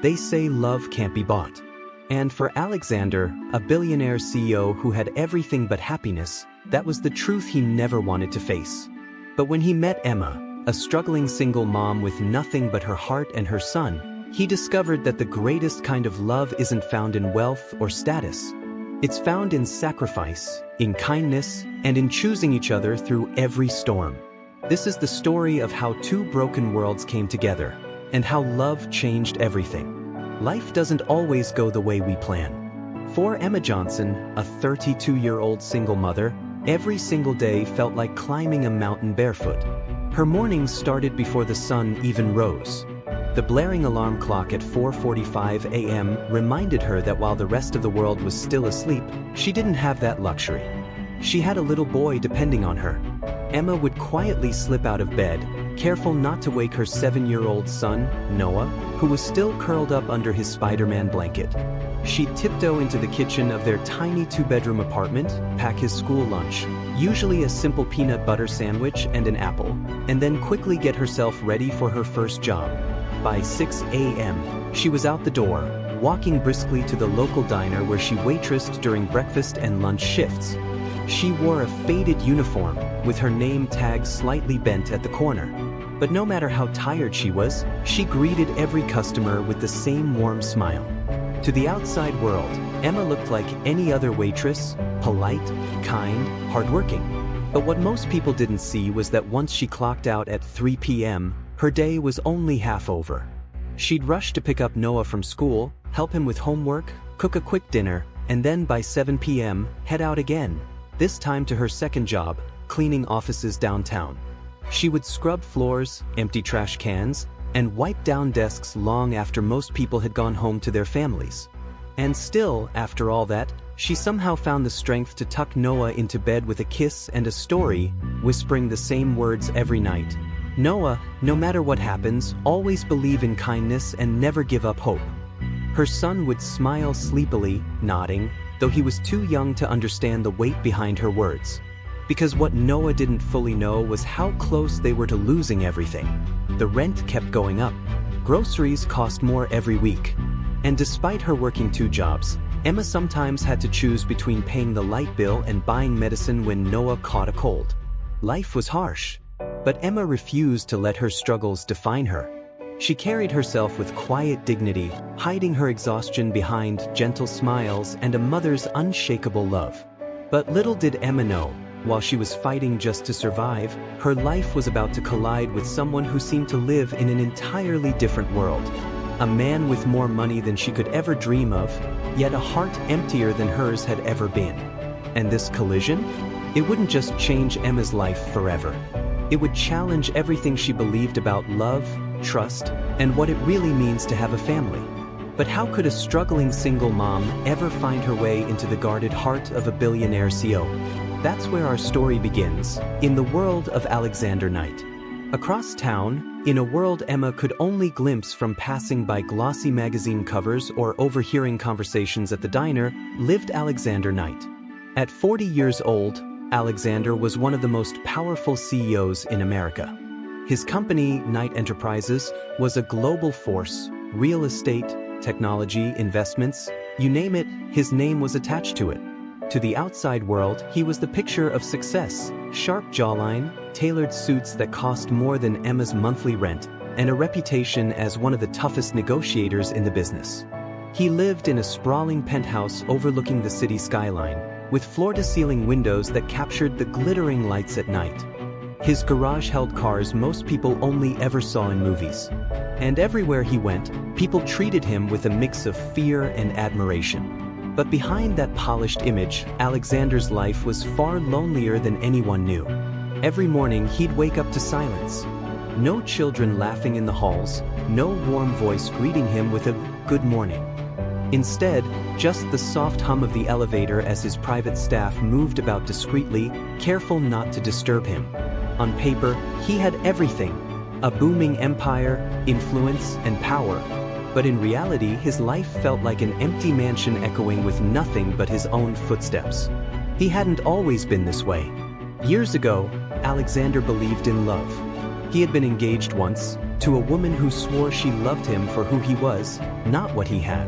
They say love can't be bought. And for Alexander, a billionaire CEO who had everything but happiness, that was the truth he never wanted to face. But when he met Emma, a struggling single mom with nothing but her heart and her son, he discovered that the greatest kind of love isn't found in wealth or status. It's found in sacrifice, in kindness, and in choosing each other through every storm. This is the story of how two broken worlds came together, and how love changed everything. Life doesn't always go the way we plan. For Emma Johnson, a 32-year-old single mother, every single day felt like climbing a mountain barefoot. Her mornings started before the sun even rose. The blaring alarm clock at 4:45 a.m. reminded her that while the rest of the world was still asleep, she didn't have that luxury. She had a little boy depending on her. Emma would quietly slip out of bed, careful not to wake her 7-year-old son, Noah, who was still curled up under his Spider-Man blanket. She'd tiptoe into the kitchen of their tiny 2-bedroom apartment, pack his school lunch, usually a simple peanut butter sandwich and an apple, and then quickly get herself ready for her first job. By 6 a.m., she was out the door, walking briskly to the local diner where she waitressed during breakfast and lunch shifts. She wore a faded uniform, with her name tag slightly bent at the corner. But no matter how tired she was, she greeted every customer with the same warm smile. To the outside world, Emma looked like any other waitress, polite, kind, hardworking. But what most people didn't see was that once she clocked out at 3 p.m., her day was only half over. She'd rush to pick up Noah from school, help him with homework, cook a quick dinner, and then by 7 p.m., head out again, this time to her second job, cleaning offices downtown. She would scrub floors, empty trash cans, and wipe down desks long after most people had gone home to their families. And still, after all that, she somehow found the strength to tuck Noah into bed with a kiss and a story, whispering the same words every night. Noah, no matter what happens, always believe in kindness and never give up hope. Her son would smile sleepily, nodding, though he was too young to understand the weight behind her words. Because what Noah didn't fully know was how close they were to losing everything. The rent kept going up. Groceries cost more every week. And despite her working 2 jobs, Emma sometimes had to choose between paying the light bill and buying medicine when Noah caught a cold. Life was harsh. But Emma refused to let her struggles define her. She carried herself with quiet dignity, hiding her exhaustion behind gentle smiles and a mother's unshakable love. But little did Emma know, while she was fighting just to survive, her life was about to collide with someone who seemed to live in an entirely different world. A man with more money than she could ever dream of, yet a heart emptier than hers had ever been. And this collision? It wouldn't just change Emma's life forever. It would challenge everything she believed about love, trust, and what it really means to have a family. But how could a struggling single mom ever find her way into the guarded heart of a billionaire CEO? That's where our story begins, in the world of Alexander Knight. Across town, in a world Emma could only glimpse from passing by glossy magazine covers or overhearing conversations at the diner, lived Alexander Knight. At 40 years old, Alexander was one of the most powerful CEOs in America. His company, Knight Enterprises, was a global force. Real estate, technology, investments, you name it, his name was attached to it. To the outside world, he was the picture of success, sharp jawline, tailored suits that cost more than Emma's monthly rent, and a reputation as one of the toughest negotiators in the business. He lived in a sprawling penthouse overlooking the city skyline, with floor-to-ceiling windows that captured the glittering lights at night. His garage held cars most people only ever saw in movies. And everywhere he went, people treated him with a mix of fear and admiration. But behind that polished image, Alexander's life was far lonelier than anyone knew. Every morning he'd wake up to silence. No children laughing in the halls, no warm voice greeting him with a "good morning." Instead, just the soft hum of the elevator as his private staff moved about discreetly, careful not to disturb him. On paper, he had everything: a booming empire, influence, and power. But in reality, his life felt like an empty mansion echoing with nothing but his own footsteps. He hadn't always been this way. Years ago, Alexander believed in love. He had been engaged once, to a woman who swore she loved him for who he was, not what he had.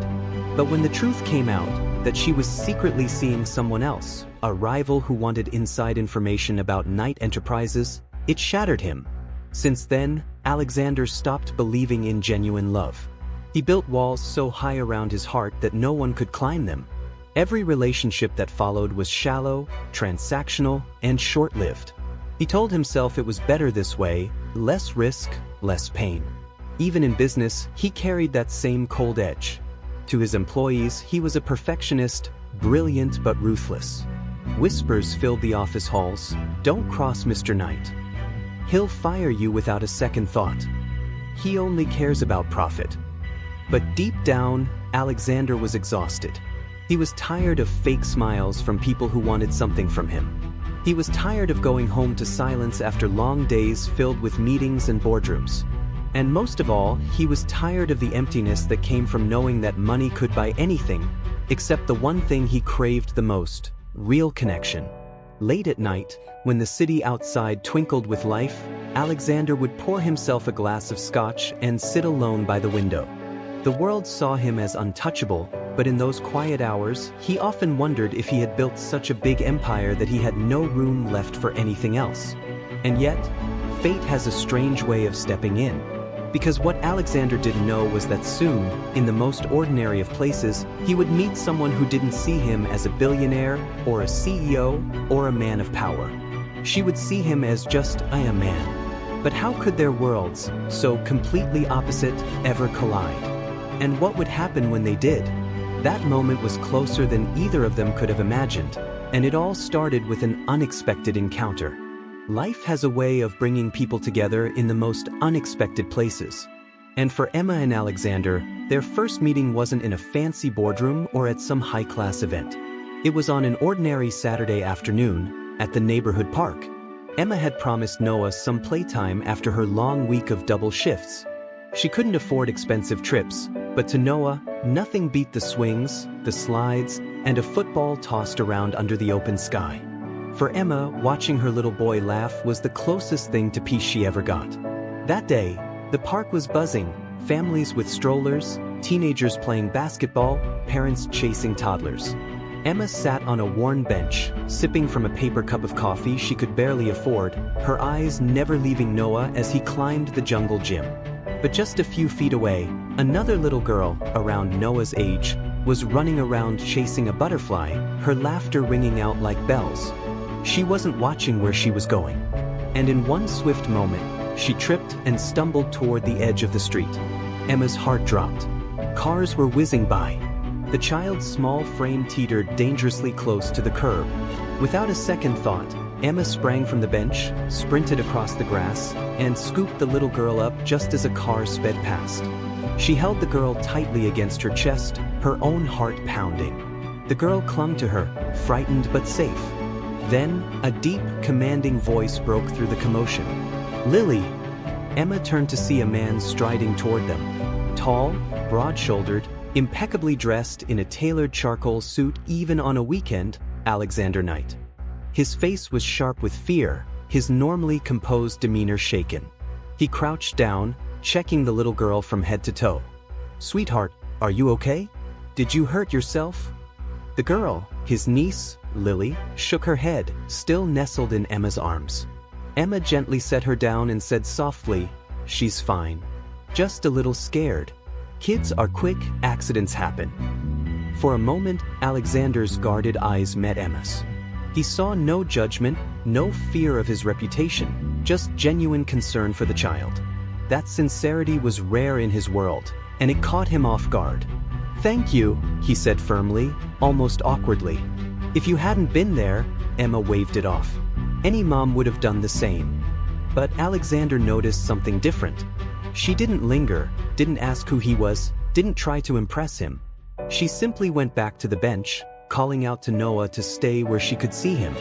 But when the truth came out, that she was secretly seeing someone else, a rival who wanted inside information about Knight Enterprises, it shattered him. Since then, Alexander stopped believing in genuine love. He built walls so high around his heart that no one could climb them. Every relationship that followed was shallow, transactional, and short-lived. He told himself it was better this way, less risk, less pain. Even in business, he carried that same cold edge. To his employees, he was a perfectionist, brilliant but ruthless. Whispers filled the office halls, "Don't cross Mr. Knight. He'll fire you without a second thought. He only cares about profit." But deep down, Alexander was exhausted. He was tired of fake smiles from people who wanted something from him. He was tired of going home to silence after long days filled with meetings and boardrooms. And most of all, he was tired of the emptiness that came from knowing that money could buy anything, except the one thing he craved the most: real connection. Late at night, when the city outside twinkled with life, Alexander would pour himself a glass of scotch and sit alone by the window. The world saw him as untouchable, but in those quiet hours, he often wondered if he had built such a big empire that he had no room left for anything else. And yet, fate has a strange way of stepping in. Because what Alexander didn't know was that soon, in the most ordinary of places, he would meet someone who didn't see him as a billionaire, or a CEO, or a man of power. She would see him as just a man. But how could their worlds, so completely opposite, ever collide? And what would happen when they did? That moment was closer than either of them could have imagined, and it all started with an unexpected encounter. Life has a way of bringing people together in the most unexpected places. And for Emma and Alexander, their first meeting wasn't in a fancy boardroom or at some high-class event. It was on an ordinary Saturday afternoon, at the neighborhood park. Emma had promised Noah some playtime after her long week of double shifts. She couldn't afford expensive trips, but to Noah, nothing beat the swings, the slides, and a football tossed around under the open sky. For Emma, watching her little boy laugh was the closest thing to peace she ever got. That day, the park was buzzing, families with strollers, teenagers playing basketball, parents chasing toddlers. Emma sat on a worn bench, sipping from a paper cup of coffee she could barely afford, her eyes never leaving Noah as he climbed the jungle gym. But just a few feet away, another little girl, around Noah's age, was running around chasing a butterfly, her laughter ringing out like bells. She wasn't watching where she was going. And in one swift moment, she tripped and stumbled toward the edge of the street. Emma's heart dropped. Cars were whizzing by. The child's small frame teetered dangerously close to the curb. Without a second thought, Emma sprang from the bench, sprinted across the grass, and scooped the little girl up just as a car sped past. She held the girl tightly against her chest, her own heart pounding. The girl clung to her, frightened but safe. Then, a deep, commanding voice broke through the commotion. "Lily!" Emma turned to see a man striding toward them. Tall, broad-shouldered, impeccably dressed in a tailored charcoal suit even on a weekend, Alexander Knight. His face was sharp with fear, his normally composed demeanor shaken. He crouched down, checking the little girl from head to toe. "Sweetheart, are you okay? Did you hurt yourself?" The girl, his niece, Lily, shook her head, still nestled in Emma's arms. Emma gently set her down and said softly, "She's fine. Just a little scared. Kids are quick, accidents happen." For a moment, Alexander's guarded eyes met Emma's. He saw no judgment, no fear of his reputation, just genuine concern for the child. That sincerity was rare in his world, and it caught him off guard. "Thank you," he said firmly, almost awkwardly. "If you hadn't been there," Emma waved it off. Any mom would have done the same. But Alexander noticed something different. She didn't linger, didn't ask who he was, didn't try to impress him. She simply went back to the bench, calling out to Noah to stay where she could see him.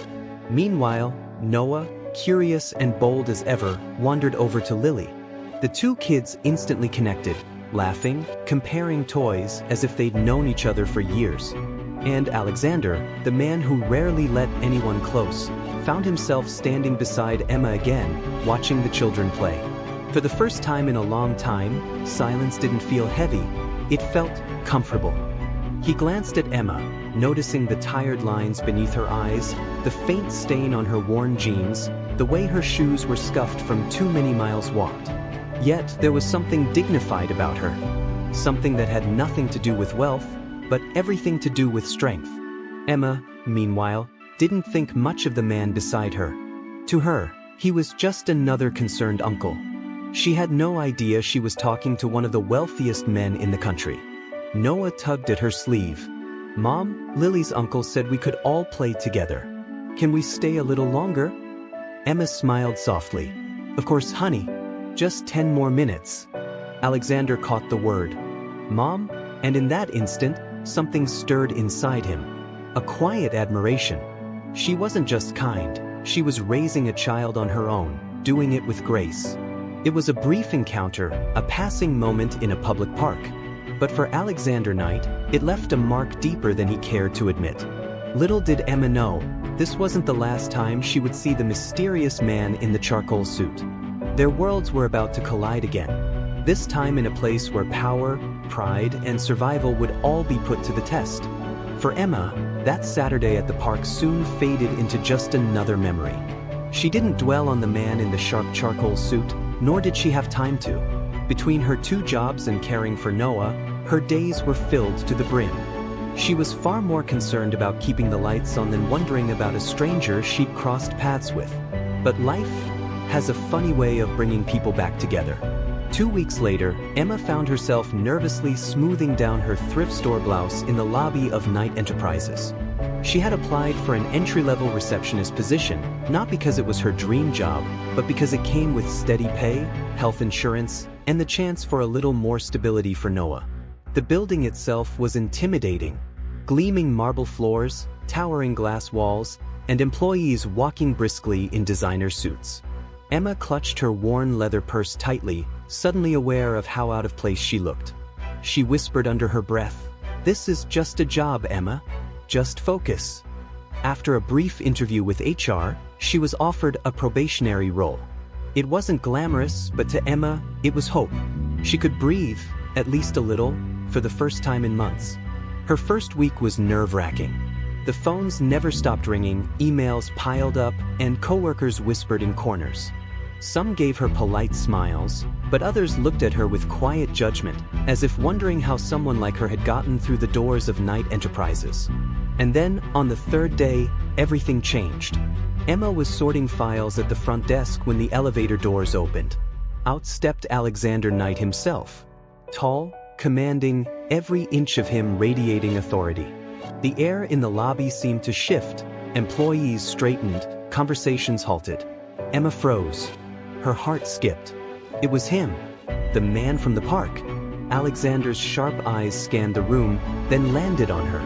Meanwhile, Noah, curious and bold as ever, wandered over to Lily. The two kids instantly connected, laughing, comparing toys as if they'd known each other for years. And Alexander, the man who rarely let anyone close, found himself standing beside Emma again, watching the children play. For the first time in a long time, silence didn't feel heavy, it felt comfortable. He glanced at Emma, noticing the tired lines beneath her eyes, the faint stain on her worn jeans, the way her shoes were scuffed from too many miles walked. Yet there was something dignified about her. Something that had nothing to do with wealth, but everything to do with strength. Emma, meanwhile, didn't think much of the man beside her. To her, he was just another concerned uncle. She had no idea she was talking to one of the wealthiest men in the country. Noah tugged at her sleeve. "Mom, Lily's uncle said we could all play together. Can we stay a little longer?" Emma smiled softly. "Of course, honey. Just 10 more minutes." Alexander caught the word. "Mom?" And in that instant, something stirred inside him. A quiet admiration. She wasn't just kind, she was raising a child on her own, doing it with grace. It was a brief encounter, a passing moment in a public park. But for Alexander Knight, it left a mark deeper than he cared to admit. Little did Emma know, this wasn't the last time she would see the mysterious man in the charcoal suit. Their worlds were about to collide again. This time in a place where power, pride, and survival would all be put to the test. For Emma, that Saturday at the park soon faded into just another memory. She didn't dwell on the man in the sharp charcoal suit, nor did she have time to. Between her 2 jobs and caring for Noah, her days were filled to the brim. She was far more concerned about keeping the lights on than wondering about a stranger she'd crossed paths with. But life has a funny way of bringing people back together. 2 weeks later, Emma found herself nervously smoothing down her thrift store blouse in the lobby of Knight Enterprises. She had applied for an entry-level receptionist position, not because it was her dream job, but because it came with steady pay, health insurance, and the chance for a little more stability for Noah. The building itself was intimidating. Gleaming marble floors, towering glass walls, and employees walking briskly in designer suits. Emma clutched her worn leather purse tightly, suddenly aware of how out of place she looked. She whispered under her breath, "This is just a job, Emma. Just focus." After a brief interview with HR, she was offered a probationary role. It wasn't glamorous, but to Emma, it was hope. She could breathe, at least a little, for the first time in months. Her first week was nerve-wracking. The phones never stopped ringing, emails piled up, and coworkers whispered in corners. Some gave her polite smiles, but others looked at her with quiet judgment, as if wondering how someone like her had gotten through the doors of Knight Enterprises. And then, on the 3rd day, everything changed. Emma was sorting files at the front desk when the elevator doors opened. Out stepped Alexander Knight himself. Tall, commanding, every inch of him radiating authority. The air in the lobby seemed to shift, employees straightened, conversations halted. Emma froze. Her heart skipped. It was him, the man from the park. Alexander's sharp eyes scanned the room, then landed on her.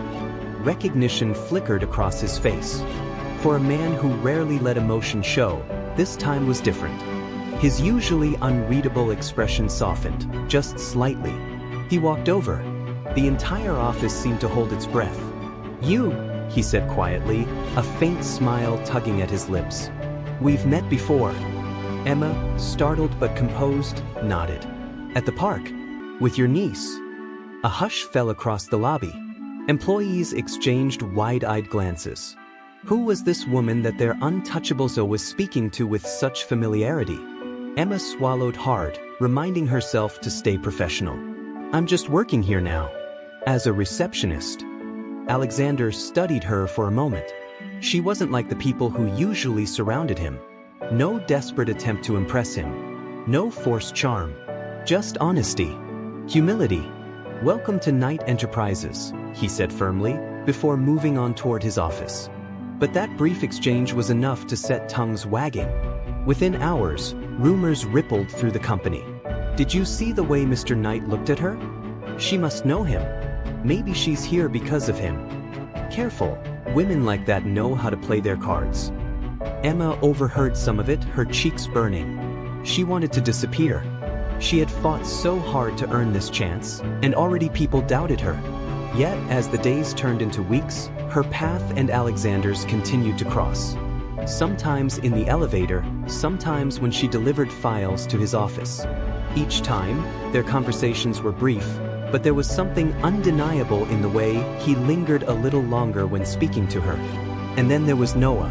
Recognition flickered across his face. For a man who rarely let emotion show, this time was different. His usually unreadable expression softened, just slightly. He walked over. The entire office seemed to hold its breath. "You," he said quietly, a faint smile tugging at his lips. "We've met before." Emma, startled but composed, nodded. "At the park? With your niece?" A hush fell across the lobby. Employees exchanged wide-eyed glances. Who was this woman that their untouchable Zoe was speaking to with such familiarity? Emma swallowed hard, reminding herself to stay professional. "I'm just working here now. As a receptionist." Alexander studied her for a moment. She wasn't like the people who usually surrounded him. No desperate attempt to impress him. No forced charm. Just honesty. Humility. "Welcome to Knight Enterprises," he said firmly, before moving on toward his office. But that brief exchange was enough to set tongues wagging. Within hours, rumors rippled through the company. "Did you see the way Mr. Knight looked at her? She must know him. Maybe she's here because of him." Careful, women like that know how to play their cards. Emma overheard some of it, her cheeks burning. She wanted to disappear. She had fought so hard to earn this chance, and already people doubted her. Yet, as the days turned into weeks, her path and Alexander's continued to cross. sometimes in the elevator, sometimes when she delivered files to his office. Each time, their conversations were brief, but there was something undeniable in the way he lingered a little longer when speaking to her. And then there was Noah.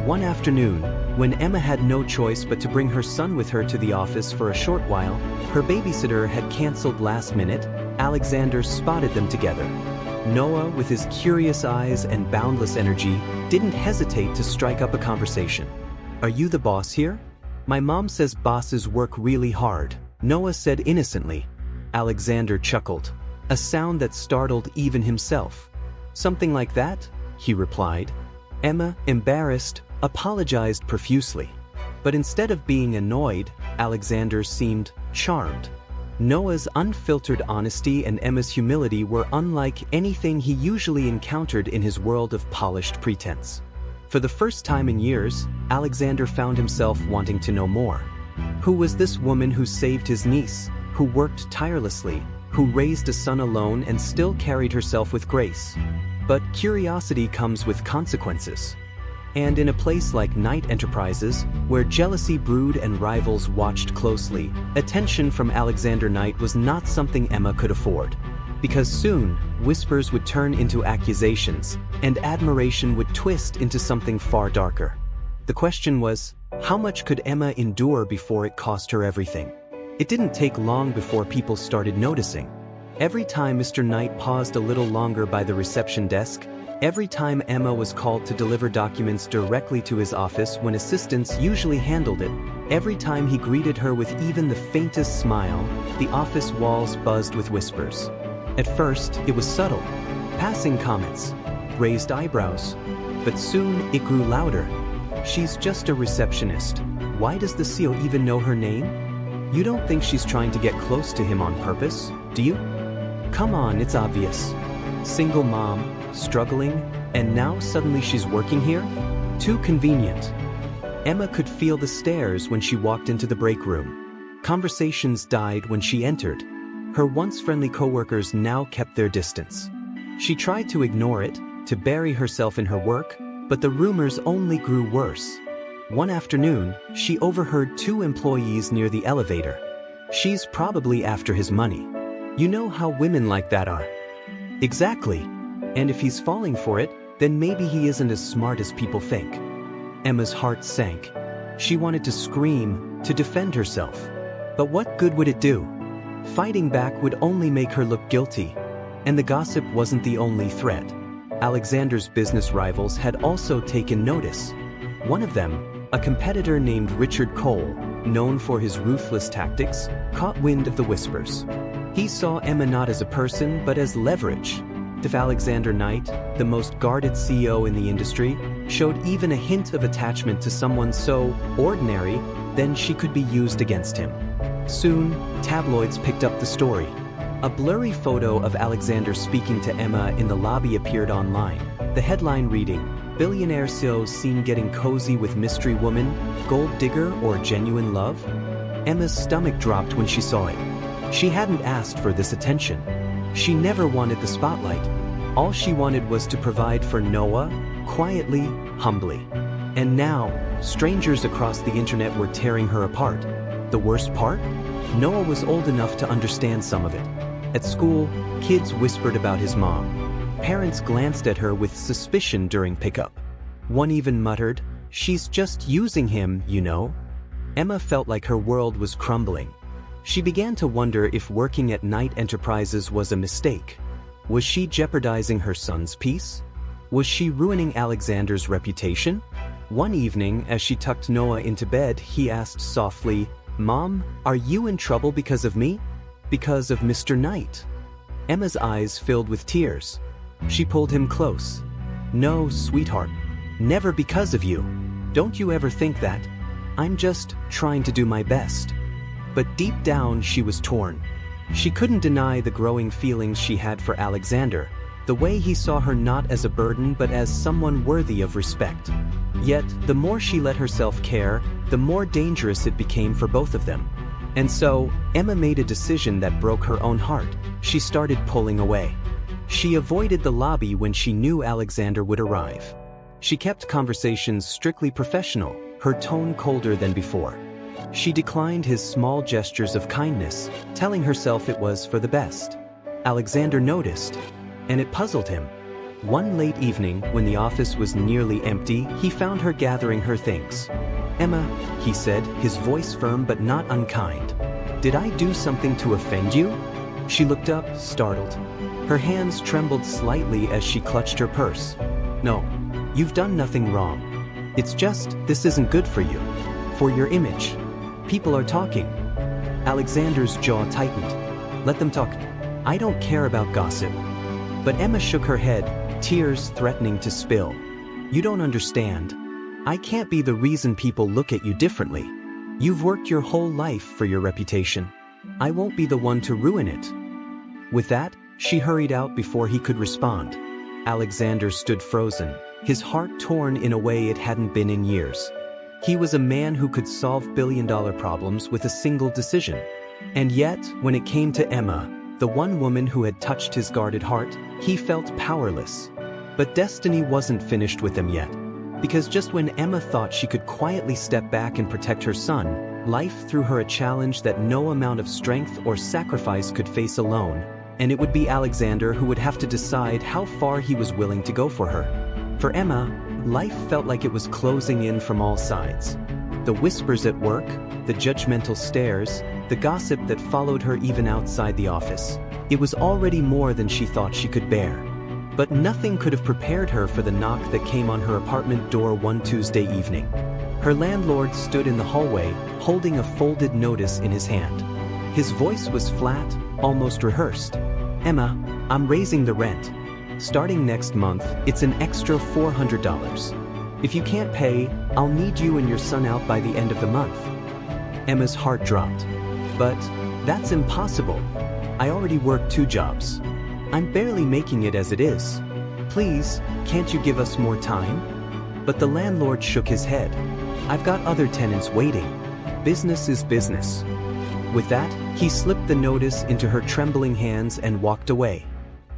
One afternoon, when Emma had no choice but to bring her son with her to the office for a short while, her babysitter had canceled last minute. Alexander spotted them together. Noah, with his curious eyes and boundless energy, didn't hesitate to strike up a conversation. "Are you the boss here? My mom says bosses work really hard," Noah said innocently. Alexander chuckled, a sound that startled even himself. "Something like that?" he replied. Emma, embarrassed, apologized profusely. But instead of being annoyed, Alexander seemed charmed. Noah's unfiltered honesty and Emma's humility were unlike anything he usually encountered in his world of polished pretense. For the first time in years, Alexander found himself wanting to know more. Who was this woman who saved his niece, who worked tirelessly, who raised a son alone and still carried herself with grace? But curiosity comes with consequences. And in a place like Knight Enterprises, where jealousy brewed and rivals watched closely, attention from Alexander Knight was not something Emma could afford. Because soon, whispers would turn into accusations, and admiration would twist into something far darker. The question was, how much could Emma endure before it cost her everything? It didn't take long before people started noticing. Every time Mr. Knight paused a little longer by the reception desk, every time Emma was called to deliver documents directly to his office when assistants usually handled it, every time he greeted her with even the faintest smile, the office walls buzzed with whispers. At first, it was subtle, passing comments, raised eyebrows, but soon it grew louder. "She's just a receptionist. Why does the CEO even know her name? You don't think she's trying to get close to him on purpose, do you? Come on, it's obvious. Single mom, struggling, and now suddenly she's working here? Too convenient." Emma could feel the stares when she walked into the break room. Conversations died when she entered. Her once friendly coworkers now kept their distance. She tried to ignore it, to bury herself in her work, but the rumors only grew worse. One afternoon, she overheard two employees near the elevator. "She's probably after his money. You know how women like that are." "Exactly. And if he's falling for it, then maybe he isn't as smart as people think." Emma's heart sank. She wanted to scream, to defend herself. But what good would it do? Fighting back would only make her look guilty. And the gossip wasn't the only threat. Alexander's business rivals had also taken notice. One of them, a competitor named Richard Cole, known for his ruthless tactics, caught wind of the whispers. He saw Emma not as a person but as leverage. If Alexander Knight, the most guarded CEO in the industry, showed even a hint of attachment to someone so ordinary, then she could be used against him. Soon, tabloids picked up the story. A blurry photo of Alexander speaking to Emma in the lobby appeared online, the headline reading, "Billionaire CEO seen getting cozy with mystery woman, gold digger or genuine love?" Emma's stomach dropped when she saw it. She hadn't asked for this attention. She never wanted the spotlight. All she wanted was to provide for Noah, quietly, humbly. And now, strangers across the internet were tearing her apart. The worst part? Noah was old enough to understand some of it. At school, kids whispered about his mom. Parents glanced at her with suspicion during pickup. One even muttered, "She's just using him, you know." Emma felt like her world was crumbling. She began to wonder if working at Knight Enterprises was a mistake. Was she jeopardizing her son's peace? Was she ruining Alexander's reputation? One evening, as she tucked Noah into bed, he asked softly, "Mom, are you in trouble because of me? Because of Mr. Knight?" Emma's eyes filled with tears. She pulled him close. "No, sweetheart. Never because of you. Don't you ever think that. I'm just trying to do my best." But deep down, she was torn. She couldn't deny the growing feelings she had for Alexander, the way he saw her not as a burden but as someone worthy of respect. Yet, the more she let herself care, the more dangerous it became for both of them. And so, Emma made a decision that broke her own heart. She started pulling away. She avoided the lobby when she knew Alexander would arrive. She kept conversations strictly professional, her tone colder than before. She declined his small gestures of kindness, telling herself it was for the best. Alexander noticed, and it puzzled him. One late evening, when the office was nearly empty, he found her gathering her things. "Emma," he said, his voice firm but not unkind. "Did I do something to offend you?" She looked up, startled. Her hands trembled slightly as she clutched her purse. "No, you've done nothing wrong. It's just, this isn't good for you. For your image. People are talking." Alexander's jaw tightened. "Let them talk. I don't care about gossip." But Emma shook her head, tears threatening to spill. "You don't understand. I can't be the reason people look at you differently. You've worked your whole life for your reputation. I won't be the one to ruin it." With that, she hurried out before he could respond. Alexander stood frozen, his heart torn in a way it hadn't been in years. He was a man who could solve billion-dollar problems with a single decision. And yet, when it came to Emma, the one woman who had touched his guarded heart, he felt powerless. But destiny wasn't finished with him yet. Because just when Emma thought she could quietly step back and protect her son, life threw her a challenge that no amount of strength or sacrifice could face alone, and it would be Alexander who would have to decide how far he was willing to go for her. For Emma, life felt like it was closing in from all sides. The whispers at work, the judgmental stares, the gossip that followed her even outside the office. It was already more than she thought she could bear. But nothing could have prepared her for the knock that came on her apartment door one Tuesday evening. Her landlord stood in the hallway, holding a folded notice in his hand. His voice was flat, almost rehearsed. "Emma, I'm raising the rent. Starting next month, it's an extra $400. If you can't pay, I'll need you and your son out by the end of the month." Emma's heart dropped. "But that's impossible. I already work 2 jobs. I'm barely making it as it is. Please, can't you give us more time?" But the landlord shook his head. "I've got other tenants waiting. Business is business." With that, he slipped the notice into her trembling hands and walked away.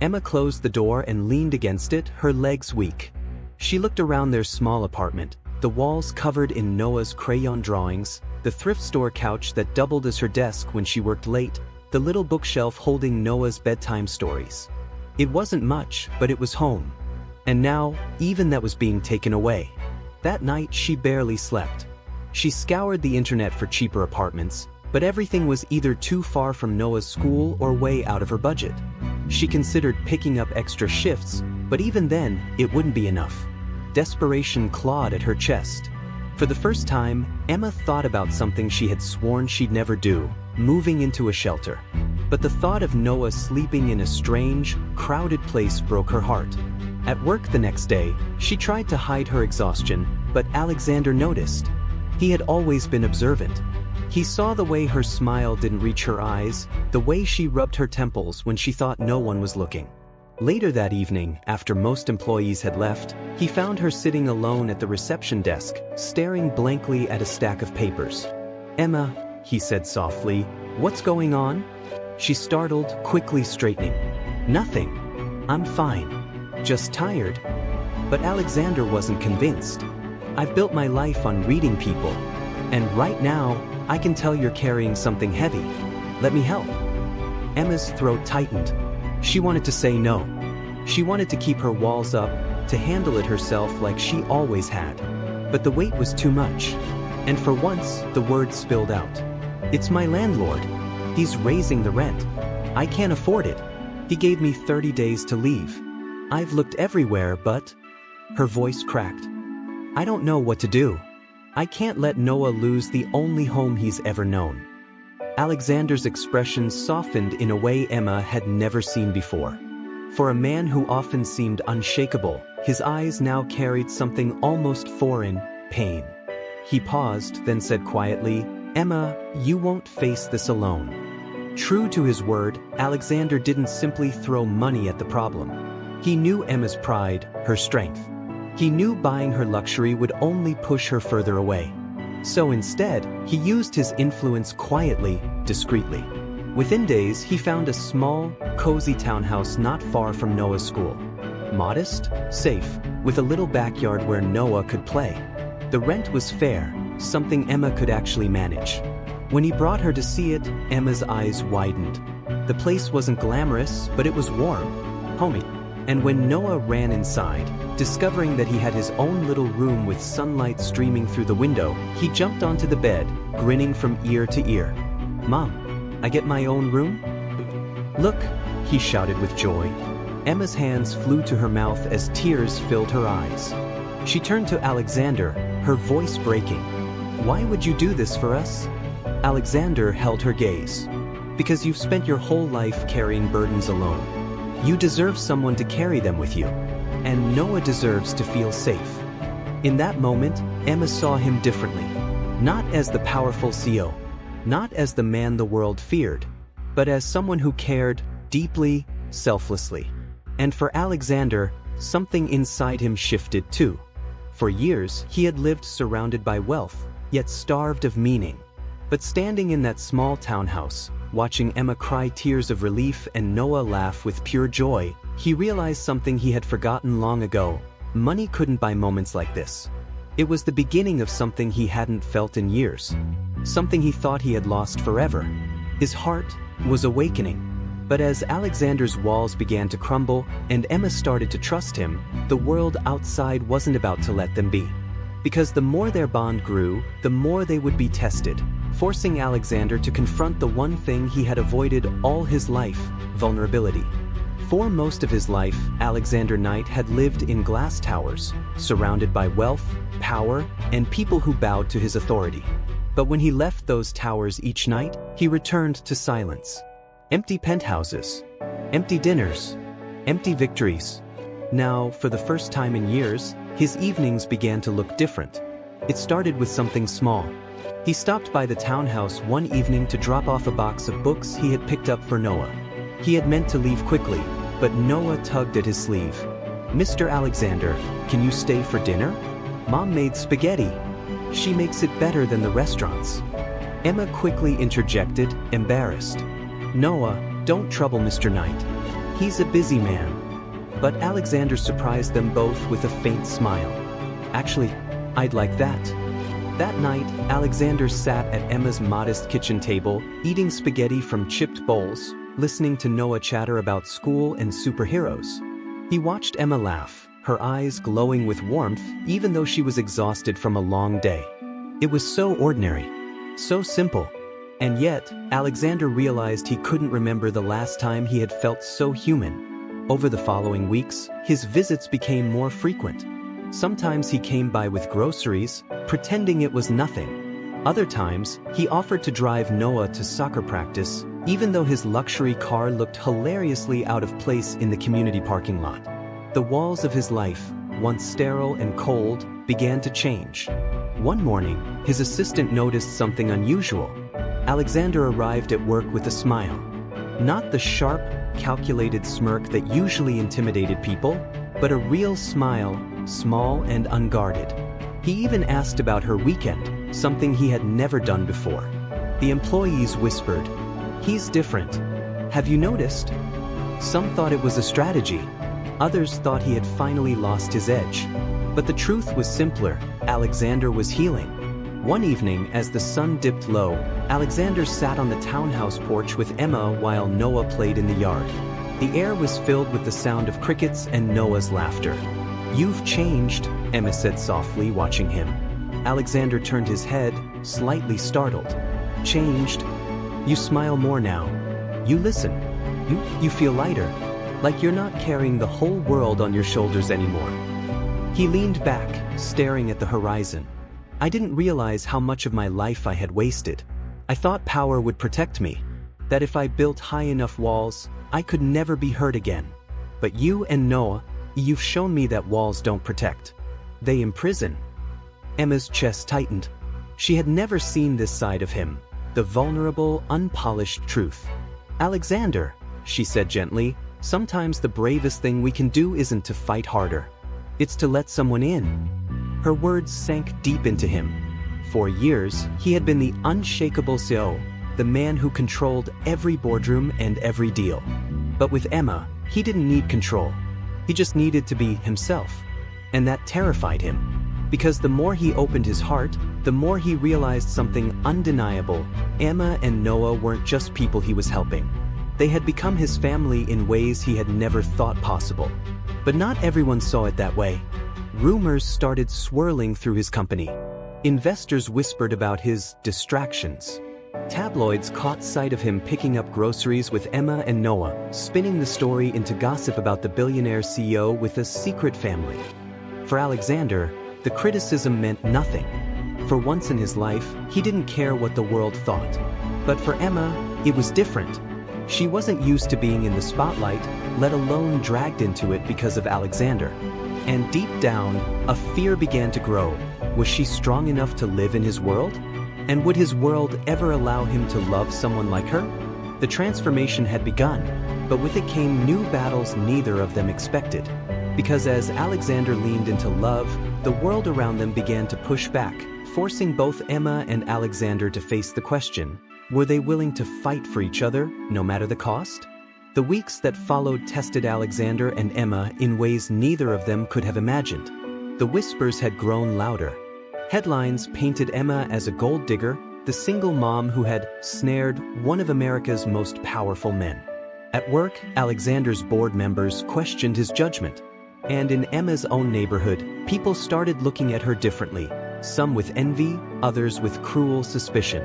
Emma closed the door and leaned against it, her legs weak. She looked around their small apartment, the walls covered in Noah's crayon drawings, the thrift store couch that doubled as her desk when she worked late, the little bookshelf holding Noah's bedtime stories. It wasn't much, but it was home. And now, even that was being taken away. That night, she barely slept. She scoured the internet for cheaper apartments, but everything was either too far from Noah's school or way out of her budget. She considered picking up extra shifts, but even then, it wouldn't be enough. Desperation clawed at her chest. For the first time, Emma thought about something she had sworn she'd never do: moving into a shelter. But the thought of Noah sleeping in a strange, crowded place broke her heart. At work the next day, she tried to hide her exhaustion, but Alexander noticed. He had always been observant. He saw the way her smile didn't reach her eyes, the way she rubbed her temples when she thought no one was looking. Later that evening, after most employees had left, he found her sitting alone at the reception desk, staring blankly at a stack of papers. "Emma," he said softly, "what's going on?" She startled, quickly straightening. "Nothing. I'm fine. Just tired." But Alexander wasn't convinced. "I've built my life on reading people. And right now, I can tell you're carrying something heavy. Let me help." Emma's throat tightened. She wanted to say no. She wanted to keep her walls up, to handle it herself like she always had. But the weight was too much. And for once, the words spilled out. "It's my landlord. He's raising the rent. I can't afford it. He gave me 30 days to leave. I've looked everywhere, but..." Her voice cracked. "I don't know what to do. I can't let Noah lose the only home he's ever known." Alexander's expression softened in a way Emma had never seen before. For a man who often seemed unshakable, his eyes now carried something almost foreign: pain. He paused, then said quietly, "Emma, you won't face this alone." True to his word, Alexander didn't simply throw money at the problem. He knew Emma's pride, her strength. He knew buying her luxury would only push her further away. So instead, he used his influence quietly, discreetly. Within days, he found a small, cozy townhouse not far from Noah's school. modest, safe, with a little backyard where Noah could play. The rent was fair, something Emma could actually manage. When he brought her to see it, Emma's eyes widened. The place wasn't glamorous, but it was warm, homey. And when Noah ran inside, discovering that he had his own little room with sunlight streaming through the window, he jumped onto the bed, grinning from ear to ear. "Mom, I get my own room?" "Look," he shouted with joy. Emma's hands flew to her mouth as tears filled her eyes. She turned to Alexander, her voice breaking. "Why would you do this for us?" Alexander held her gaze. "Because you've spent your whole life carrying burdens alone. You deserve someone to carry them with you. And Noah deserves to feel safe." In that moment, Emma saw him differently. Not as the powerful CEO, not as the man the world feared, but as someone who cared deeply, selflessly. And for Alexander, something inside him shifted too. For years, he had lived surrounded by wealth, yet starved of meaning. But standing in that small townhouse, watching Emma cry tears of relief and Noah laugh with pure joy, he realized something he had forgotten long ago. Money couldn't buy moments like this. It was the beginning of something he hadn't felt in years. Something he thought he had lost forever. His heart was awakening. But as Alexander's walls began to crumble and Emma started to trust him, the world outside wasn't about to let them be. Because the more their bond grew, the more they would be tested, forcing Alexander to confront the one thing he had avoided all his life: vulnerability. For most of his life, Alexander Knight had lived in glass towers, surrounded by wealth, power, and people who bowed to his authority. But when he left those towers each night, he returned to silence. Empty penthouses, empty dinners, empty victories. Now, for the first time in years, his evenings began to look different. It started with something small. He stopped by the townhouse one evening to drop off a box of books he had picked up for Noah. He had meant to leave quickly, but Noah tugged at his sleeve. "Mr. Alexander, can you stay for dinner? Mom made spaghetti. She makes it better than the restaurants." Emma quickly interjected, embarrassed. "Noah, don't trouble Mr. Knight. He's a busy man." But Alexander surprised them both with a faint smile. "Actually, I'd like that." That night, Alexander sat at Emma's modest kitchen table, eating spaghetti from chipped bowls, listening to Noah chatter about school and superheroes. He watched Emma laugh, her eyes glowing with warmth even though she was exhausted from a long day. It was so ordinary, so simple. And yet, Alexander realized he couldn't remember the last time he had felt so human. Over the following weeks, his visits became more frequent. Sometimes he came by with groceries, pretending it was nothing. Other times, he offered to drive Noah to soccer practice, even though his luxury car looked hilariously out of place in the community parking lot. The walls of his life, once sterile and cold, began to change. One morning, his assistant noticed something unusual. Alexander arrived at work with a smile. Not the sharp, calculated smirk that usually intimidated people, but a real smile, small and unguarded. He even asked about her weekend, something he had never done before. The employees whispered, "He's different. Have you noticed?" Some thought it was a strategy. Others thought he had finally lost his edge. But the truth was simpler. Alexander was healing. One evening, as the sun dipped low, Alexander sat on the townhouse porch with Emma while Noah played in the yard. The air was filled with the sound of crickets and Noah's laughter. "You've changed," Emma said softly, watching him. Alexander turned his head, slightly startled. "Changed? You smile more now. You listen. You feel lighter. Like you're not carrying the whole world on your shoulders anymore." He leaned back, staring at the horizon. "I didn't realize how much of my life I had wasted. I thought power would protect me. That if I built high enough walls, I could never be hurt again. But you and Noah, you've shown me that walls don't protect. They imprison." Emma's chest tightened. She had never seen this side of him, the vulnerable, unpolished truth. "Alexander," she said gently, "sometimes the bravest thing we can do isn't to fight harder. It's to let someone in." Her words sank deep into him. For years, he had been the unshakable CEO, the man who controlled every boardroom and every deal. But with Emma, he didn't need control. He just needed to be himself. And that terrified him. Because the more he opened his heart, the more he realized something undeniable. Emma and Noah weren't just people he was helping. They had become his family in ways he had never thought possible. But not everyone saw it that way. Rumors started swirling through his company. Investors whispered about his distractions. Tabloids caught sight of him picking up groceries with Emma and Noah, spinning the story into gossip about the billionaire CEO with a secret family. For Alexander, the criticism meant nothing. For once in his life, he didn't care what the world thought. But for Emma, it was different. She wasn't used to being in the spotlight, let alone dragged into it because of Alexander. And deep down, a fear began to grow. Was she strong enough to live in his world? And would his world ever allow him to love someone like her? The transformation had begun, but with it came new battles neither of them expected. Because as Alexander leaned into love, the world around them began to push back, forcing both Emma and Alexander to face the question, were they willing to fight for each other, no matter the cost? The weeks that followed tested Alexander and Emma in ways neither of them could have imagined. The whispers had grown louder. Headlines painted Emma as a gold digger, the single mom who had snared one of America's most powerful men. At work, Alexander's board members questioned his judgment. And in Emma's own neighborhood, people started looking at her differently, some with envy, others with cruel suspicion.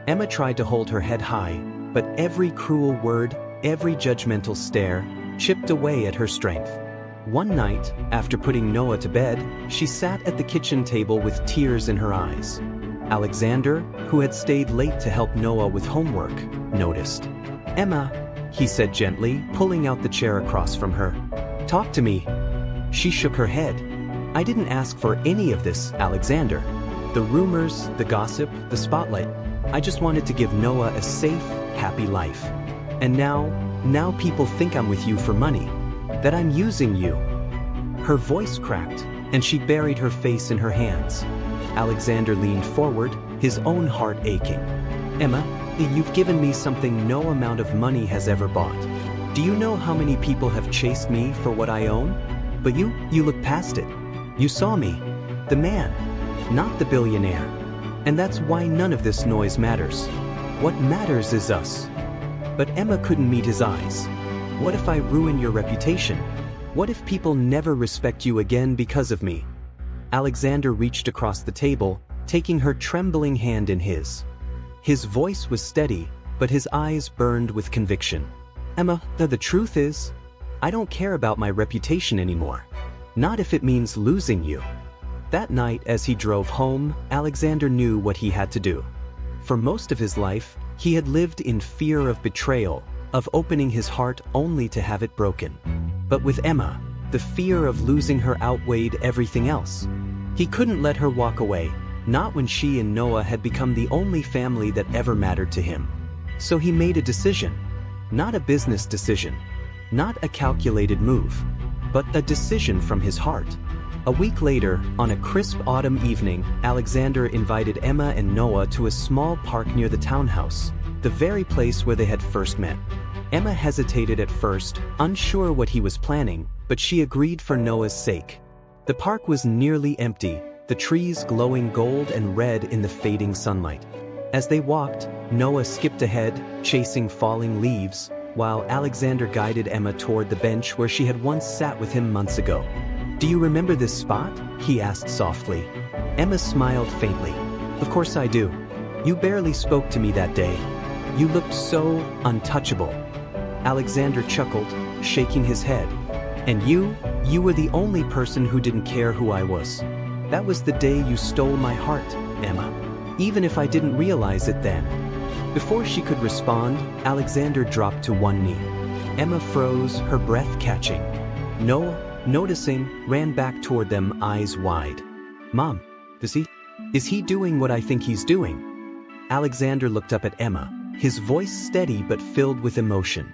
Emma tried to hold her head high, but every cruel word, every judgmental stare, chipped away at her strength. One night, after putting Noah to bed, she sat at the kitchen table with tears in her eyes. Alexander, who had stayed late to help Noah with homework, noticed. "Emma," he said gently, pulling out the chair across from her. "Talk to me." She shook her head. "I didn't ask for any of this, Alexander. The rumors, the gossip, the spotlight. I just wanted to give Noah a safe, happy life. And now people think I'm with you for money. That I'm using you." Her voice cracked, and she buried her face in her hands. Alexander leaned forward, his own heart aching. "Emma, you've given me something no amount of money has ever bought. Do you know how many people have chased me for what I own? But you looked past it. You saw me, the man, not the billionaire. And that's why none of this noise matters. What matters is us." But Emma couldn't meet his eyes. "What if I ruin your reputation? What if people never respect you again because of me?" Alexander reached across the table, taking her trembling hand in his. His voice was steady, but his eyes burned with conviction. "Emma, the truth is, I don't care about my reputation anymore. Not if it means losing you." That night, as he drove home, Alexander knew what he had to do. For most of his life, he had lived in fear of betrayal, of opening his heart only to have it broken. But with Emma, the fear of losing her outweighed everything else. He couldn't let her walk away, not when she and Noah had become the only family that ever mattered to him. So he made a decision. Not a business decision. Not a calculated move. But a decision from his heart. A week later, on a crisp autumn evening, Alexander invited Emma and Noah to a small park near the townhouse, the very place where they had first met. Emma hesitated at first, unsure what he was planning, but she agreed for Noah's sake. The park was nearly empty, the trees glowing gold and red in the fading sunlight. As they walked, Noah skipped ahead, chasing falling leaves, while Alexander guided Emma toward the bench where she had once sat with him months ago. "Do you remember this spot?" he asked softly. Emma smiled faintly. "Of course I do. You barely spoke to me that day. You looked so untouchable." Alexander chuckled, shaking his head. "And you were the only person who didn't care who I was. That was the day you stole my heart, Emma. Even if I didn't realize it then." Before she could respond, Alexander dropped to one knee. Emma froze, her breath catching. Noah, noticing, ran back toward them, eyes wide. "Mom, is he doing what I think he's doing?" Alexander looked up at Emma, his voice steady but filled with emotion.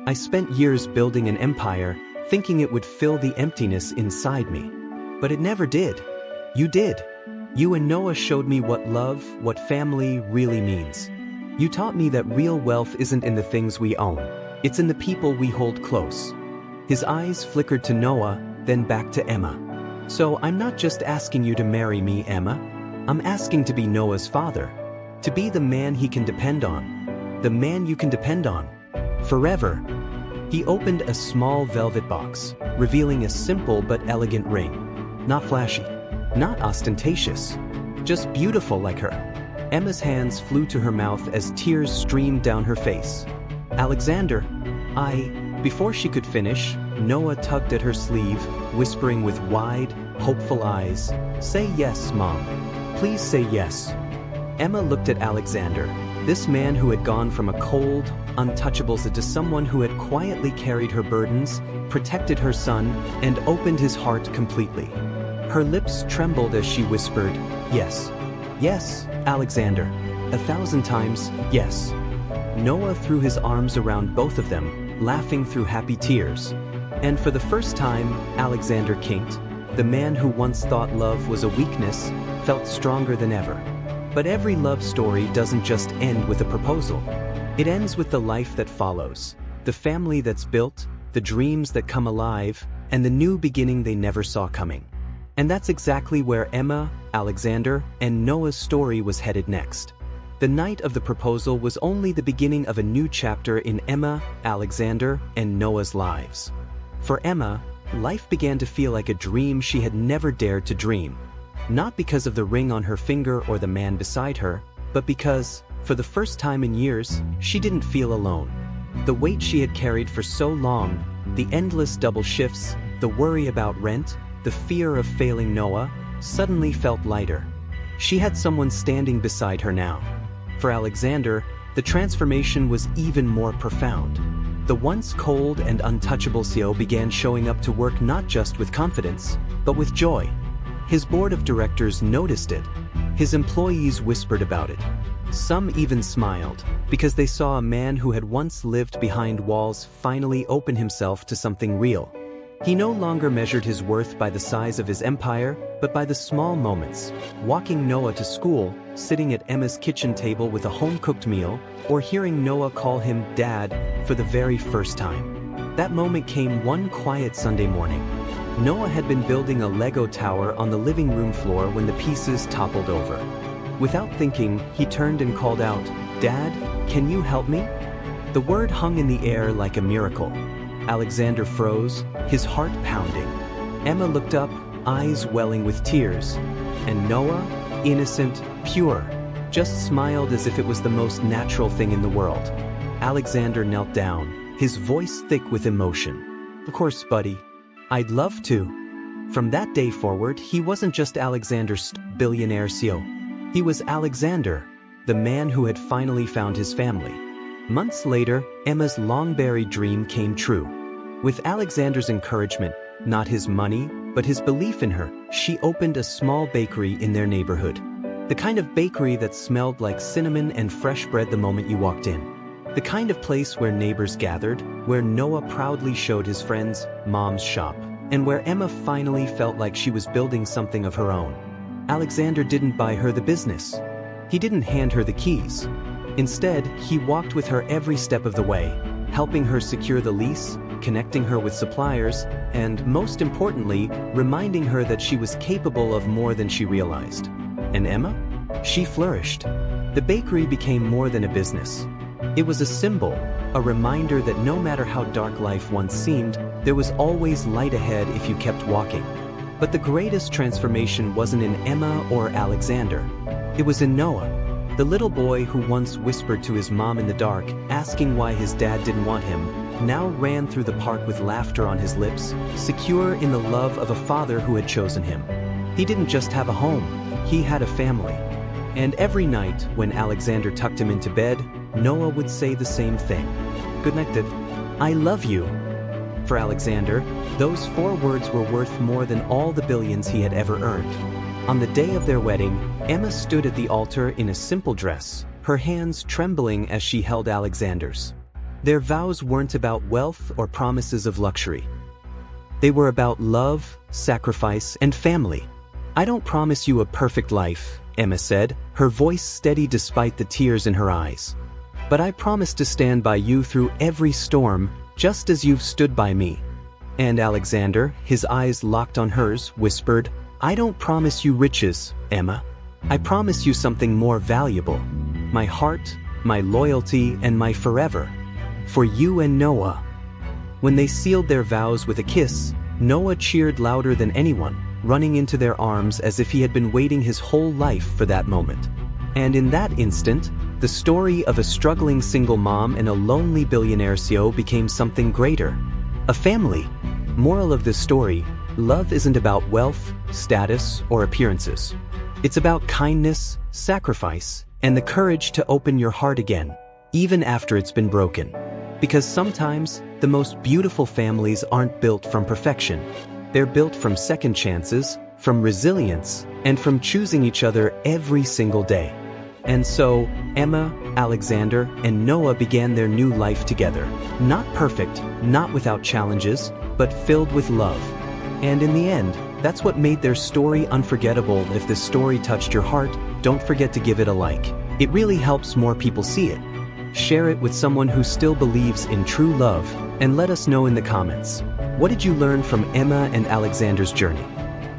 "I spent years building an empire, thinking it would fill the emptiness inside me. But it never did. You did. You and Noah showed me what love, what family really means. You taught me that real wealth isn't in the things we own. It's in the people we hold close." His eyes flickered to Noah, then back to Emma. "So I'm not just asking you to marry me, Emma. I'm asking to be Noah's father. To be the man he can depend on. The man you can depend on. Forever." He opened a small velvet box, revealing a simple but elegant ring. Not flashy, not ostentatious, just beautiful like her. Emma's hands flew to her mouth as tears streamed down her face. "Alexander, Before she could finish, Noah tugged at her sleeve, whispering with wide, hopeful eyes, "Say yes, Mom. Please say yes." Emma looked at Alexander, this man who had gone from a cold, untouchable to someone who had quietly carried her burdens, protected her son, and opened his heart completely. Her lips trembled as she whispered, "Yes. Yes, Alexander. 1,000 times, yes." Noah threw his arms around both of them, laughing through happy tears. And for the first time, Alexander kinked. The man who once thought love was a weakness felt stronger than ever. But every love story doesn't just end with a proposal. It ends with the life that follows, the family that's built, the dreams that come alive, and the new beginning they never saw coming. And that's exactly where Emma, Alexander, and Noah's story was headed next. The night of the proposal was only the beginning of a new chapter in Emma, Alexander, and Noah's lives. For Emma, life began to feel like a dream she had never dared to dream. Not because of the ring on her finger or the man beside her, but because, for the first time in years, she didn't feel alone. The weight she had carried for so long, the endless double shifts, the worry about rent, the fear of failing Noah, suddenly felt lighter. She had someone standing beside her now. For Alexander, the transformation was even more profound. The once cold and untouchable CEO began showing up to work not just with confidence, but with joy. His board of directors noticed it. His employees whispered about it. Some even smiled, because they saw a man who had once lived behind walls finally open himself to something real. He no longer measured his worth by the size of his empire, but by the small moments, walking Noah to school, sitting at Emma's kitchen table with a home-cooked meal, or hearing Noah call him Dad for the very first time. That moment came one quiet Sunday morning. Noah had been building a Lego tower on the living room floor when the pieces toppled over. Without thinking, he turned and called out, "Dad, can you help me?" The word hung in the air like a miracle. Alexander froze, his heart pounding. Emma looked up, eyes welling with tears. And Noah, innocent, pure, just smiled as if it was the most natural thing in the world. Alexander knelt down, his voice thick with emotion. "Of course, buddy. I'd love to." From that day forward, he wasn't just Alexander's billionaire CEO. He was Alexander, the man who had finally found his family. Months later, Emma's long-buried dream came true. With Alexander's encouragement, not his money, but his belief in her, she opened a small bakery in their neighborhood. The kind of bakery that smelled like cinnamon and fresh bread the moment you walked in. The kind of place where neighbors gathered, where Noah proudly showed his friends Mom's shop, and where Emma finally felt like she was building something of her own. Alexander didn't buy her the business. He didn't hand her the keys. Instead, he walked with her every step of the way, helping her secure the lease, connecting her with suppliers, and most importantly, reminding her that she was capable of more than she realized. And Emma? She flourished. The bakery became more than a business. It was a symbol, a reminder that no matter how dark life once seemed, there was always light ahead if you kept walking. But the greatest transformation wasn't in Emma or Alexander. It was in Noah. The little boy who once whispered to his mom in the dark, asking why his dad didn't want him, now ran through the park with laughter on his lips, secure in the love of a father who had chosen him. He didn't just have a home, he had a family. And every night, when Alexander tucked him into bed, Noah would say the same thing. "Good night, Dad. I love you." For Alexander, those 4 words were worth more than all the billions he had ever earned. On the day of their wedding, Emma stood at the altar in a simple dress, her hands trembling as she held Alexander's. Their vows weren't about wealth or promises of luxury. They were about love, sacrifice, and family. "I don't promise you a perfect life," Emma said, her voice steady despite the tears in her eyes. "But I promise to stand by you through every storm, just as you've stood by me." And Alexander, his eyes locked on hers, whispered, "I don't promise you riches, Emma. I promise you something more valuable. My heart, my loyalty, and my forever. For you and Noah." When they sealed their vows with a kiss, Noah cheered louder than anyone, running into their arms as if he had been waiting his whole life for that moment. And in that instant, the story of a struggling single mom and a lonely billionaire CEO became something greater. A family. Moral of this story: love isn't about wealth, status, or appearances. It's about kindness, sacrifice, and the courage to open your heart again, even after it's been broken. Because sometimes, the most beautiful families aren't built from perfection. They're built from second chances, from resilience, and from choosing each other every single day. And so, Emma, Alexander, and Noah began their new life together. Not perfect, not without challenges, but filled with love. And in the end, that's what made their story unforgettable. If this story touched your heart, don't forget to give it a like. It really helps more people see it. Share it with someone who still believes in true love, and let us know in the comments. What did you learn from Emma and Alexander's journey?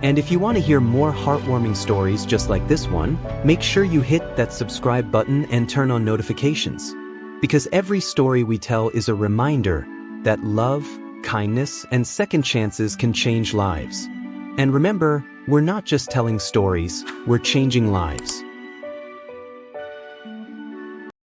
And if you want to hear more heartwarming stories just like this one, make sure you hit that subscribe button and turn on notifications. Because every story we tell is a reminder that love, kindness, and second chances can change lives. And remember, we're not just telling stories, we're changing lives.